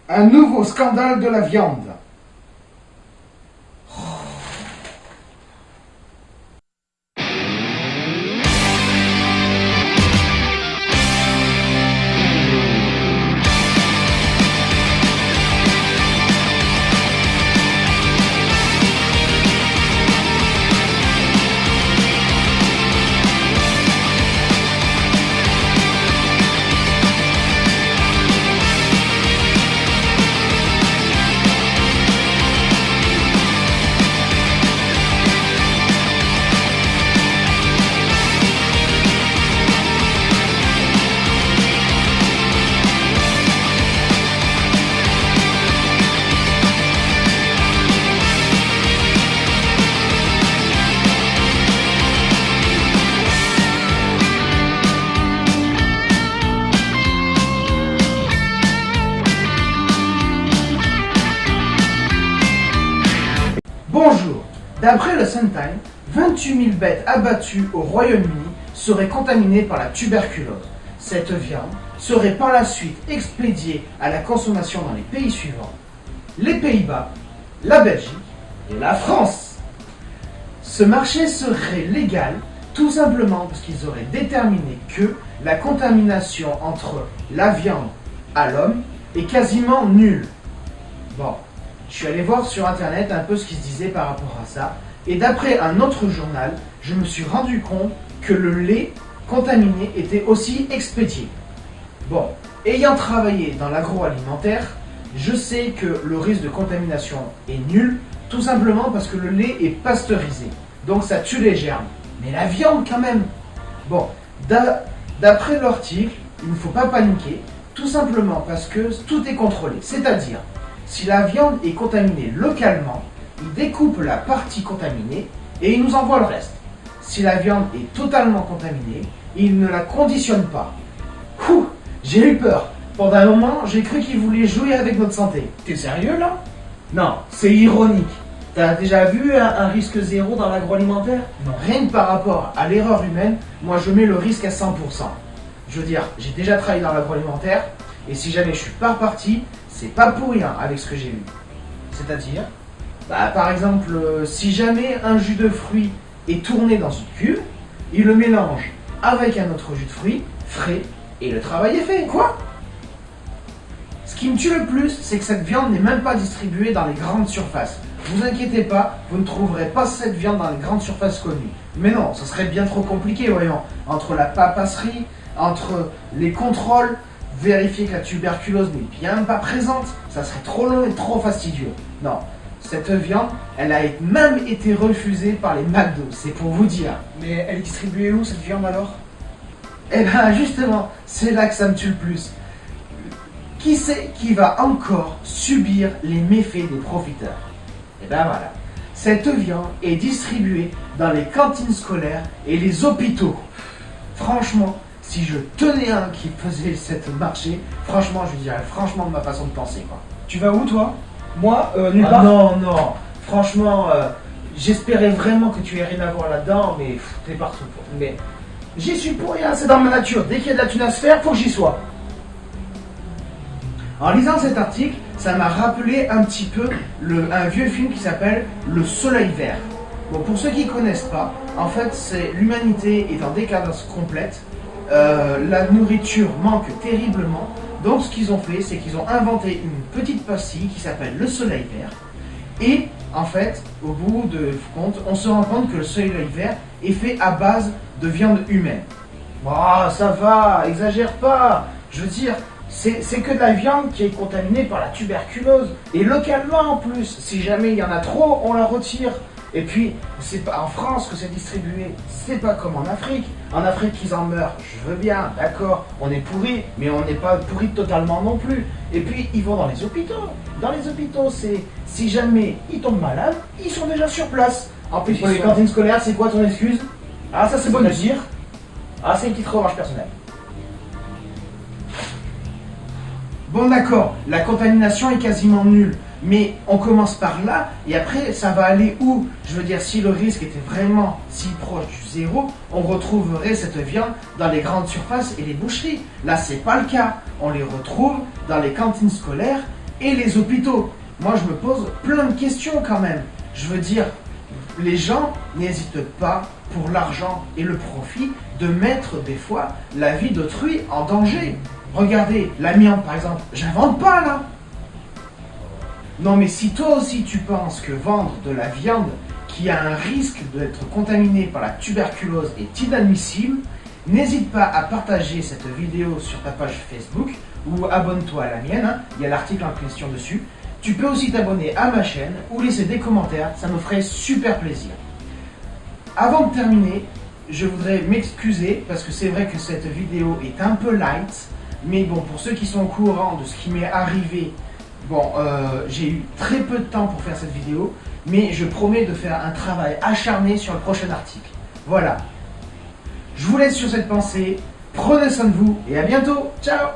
Un nouveau scandale de la viande. Bonjour. D'après le Sun Times, 28 000 bêtes abattues au Royaume-Uni seraient contaminées par la tuberculose. Cette viande serait par la suite expédiée à la consommation dans les pays suivants: les Pays-Bas, la Belgique et la France. Ce marché serait légal tout simplement parce qu'ils auraient déterminé que la contamination entre la viande à l'homme est quasiment nulle. Bon. Je suis allé voir sur internet un peu ce qui se disait par rapport à ça, et d'après un autre journal, je me suis rendu compte que le lait contaminé était aussi expédié. Bon, ayant travaillé dans l'agroalimentaire, je sais que le risque de contamination est nul, tout simplement parce que le lait est pasteurisé, donc ça tue les germes. Mais la viande quand même. Bon, d'après l'article, il ne faut pas paniquer, tout simplement parce que tout est contrôlé, c'est-à-dire si la viande est contaminée localement, il découpe la partie contaminée et il nous envoie le reste. Si la viande est totalement contaminée, il ne la conditionne pas. Ouh, j'ai eu peur. Pendant un moment, j'ai cru qu'il voulait jouer avec notre santé. T'es sérieux là? Non, c'est ironique. T'as déjà vu un risque zéro dans l'agroalimentaire? Non, rien que par rapport à l'erreur humaine, moi je mets le risque à 100%. Je veux dire, j'ai déjà travaillé dans l'agroalimentaire, et si jamais je suis pas reparti, c'est pas pour rien avec ce que j'ai vu. C'est-à-dire, par exemple, si jamais un jus de fruits est tourné dans une cuve, il le mélange avec un autre jus de fruits frais et le travail est fait. Quoi? Ce qui me tue le plus, c'est que cette viande n'est même pas distribuée dans les grandes surfaces. Vous inquiétez pas, vous ne trouverez pas cette viande dans les grandes surfaces connues. Mais non, ça serait bien trop compliqué, voyons. Entre la papasserie, entre les contrôles, vérifier que la tuberculose n'est bien pas présente, ça serait trop long et trop fastidieux. Non, cette viande, elle a même été refusée par les McDo, c'est pour vous dire. Mais elle est distribuée où cette viande alors? Eh ben justement, c'est là que ça me tue le plus. Qui c'est qui va encore subir les méfaits des profiteurs? Eh ben voilà, cette viande est distribuée dans les cantines scolaires et les hôpitaux. Franchement, si je tenais un qui faisait cette marché, franchement, je dirais franchement de ma façon de penser, quoi. Tu vas où, toi? Moi, nulle part. Non, non. Franchement, j'espérais vraiment que tu aies rien à voir là-dedans, mais t'es partout. Mais j'y suis pour rien, c'est dans ma nature. Dès qu'il y a de la thune à se faire, faut que j'y sois. En lisant cet article, ça m'a rappelé un petit peu un vieux film qui s'appelle Le Soleil Vert. Bon, pour ceux qui ne connaissent pas, en fait, c'est l'humanité est en décadence complète. La nourriture manque terriblement, donc ce qu'ils ont fait, c'est qu'ils ont inventé une petite pastille qui s'appelle le soleil vert, et en fait, au bout de compte, on se rend compte que le soleil vert est fait à base de viande humaine. Bah, ça va, exagère pas, je veux dire, c'est que de la viande qui est contaminée par la tuberculose, et localement en plus, si jamais il y en a trop, on la retire. Et puis, c'est pas en France que c'est distribué, c'est pas comme en Afrique. En Afrique, ils en meurent, je veux bien, d'accord, on est pourri, mais on n'est pas pourri totalement non plus. Et puis, ils vont dans les hôpitaux. Dans les hôpitaux, c'est si jamais ils tombent malades, ils sont déjà sur place. En plus, pour les cantines scolaires, c'est quoi ton excuse? Ah, ça c'est bon à dire. Ah, c'est une petite revanche personnelle. Bon d'accord, la contamination est quasiment nulle, mais on commence par là, et après ça va aller où? Je veux dire, si le risque était vraiment si proche du zéro, on retrouverait cette viande dans les grandes surfaces et les boucheries. Là, c'est pas le cas, on les retrouve dans les cantines scolaires Et les hôpitaux. Moi, je me pose plein de questions quand même. Je veux dire, les gens n'hésitent pas, pour l'argent et le profit, de mettre des fois la vie d'autrui en danger. Regardez, l'amiante par exemple, j'invente pas là. Non mais si toi aussi tu penses que vendre de la viande qui a un risque d'être contaminée par la tuberculose est inadmissible, n'hésite pas à partager cette vidéo sur ta page Facebook ou abonne-toi à la mienne, hein, il y a l'article en question dessus. Tu peux aussi t'abonner à ma chaîne ou laisser des commentaires, ça me ferait super plaisir. Avant de terminer, je voudrais m'excuser parce que c'est vrai que cette vidéo est un peu light, mais bon, pour ceux qui sont au courant de ce qui m'est arrivé, bon, j'ai eu très peu de temps pour faire cette vidéo, mais je promets de faire un travail acharné sur le prochain article. Voilà. Je vous laisse sur cette pensée, prenez soin de vous et à bientôt, ciao!